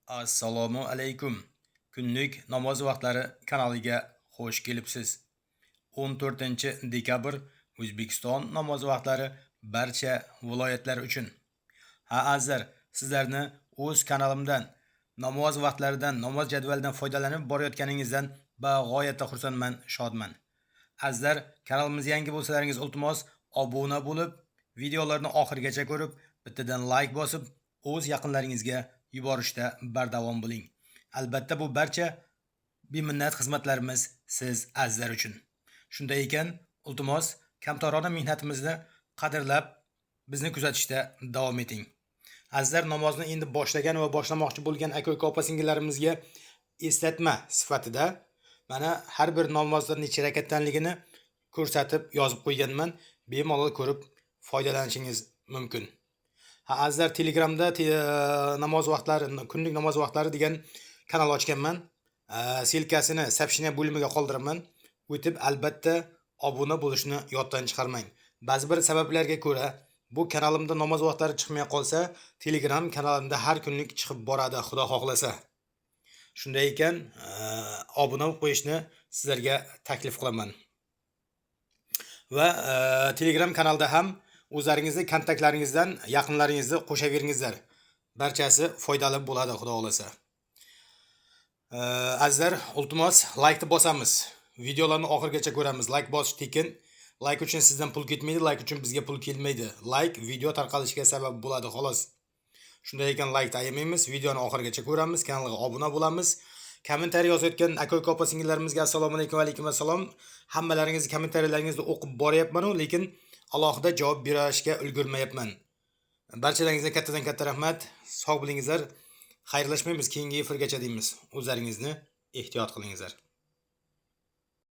Assalomu alaykum. Kunlik namoz vaqtlari kanaliga xush kelibsiz. 14-dekabr O'zbekiston namoz vaqtlari barcha viloyatlar uchun. Azizlar, sizlarni o'z kanalimdan namoz vaqtlaridan, namoz jadvalidan foydalanib borayotganingizdan bag'oyatda xursandman, shodman. Azizlar, kanalimizga yangi bo'lsalaringiz iltimos obuna bo'lib, videolarni oxirigacha ko'rib, bittadan like bosib, o'z yaqinlaringizga yuborishda bardavom bo'ling. Albatta bu barcha beminnat xizmatlarimiz siz azizlar uchun. Shunday ekan, iltimos kamtarona mehnatimizni qadrlab bizni kuzatishda davom eting. Azizlar, namozni endi boshlagan va boshlamoqchi bo'lgan aka-uka opa-singillarimizga eslatma sifatida mana har bir namozlar necha rakatdanligini ko'rsatib yozib qo'yganman. Bemalol ko'rib foydalanishingiz mumkin. Azizlar, Telegramda namoz vaqtlari, kunlik namoz vaqtlari degan kanal ochganman. Silkasini soобщение bo'limiga qoldiraman. O'tib albatta obuna bo'lishni yoddan chiqarmang. Ba'zi bir sabablarga ko'ra bu kanalimda namoz vaqtlari chiqmay qolsa, Telegram kanalimda har kunlik chiqib boradi, xudo xohlasa. Shunday ekan, obuna bo'lib qo'yishni sizlarga taklif qilaman. Va Telegram kanalda ham o'zlaringizni kontaktlaringizdan yaqinlaringizni qo'shaveringizlar. Barchasi foydali bo'ladi, xudo xolasa. Azizlar, iltimos like bosamiz. Videolarni oxirigacha ko'ramiz. Like bosish tekin. Like uchun sizdan pul ketmaydi, like uchun bizga pul kelmaydi. Like video tarqalishiga sabab bo'ladi, xolos. Shunday ekan, like ayamaymiz, videoni oxirigacha ko'ramiz, kanalga obuna bo'lamiz. Kommentariy yozayotgan aka-uka opa-singillarimizga assalomu alaykum va alaykum assalom. Hammalaringizni kommentariyallaringizni o'qib boryapman, lekin alohida javob berishga ulgurmayapman. Barchalaringizga kattadan katta rahmat. Sog' bo'lingizlar. Xayrlashmaymiz, keyingi efirgacha deymiz. O'zlaringizni ehtiyot qilingizlar.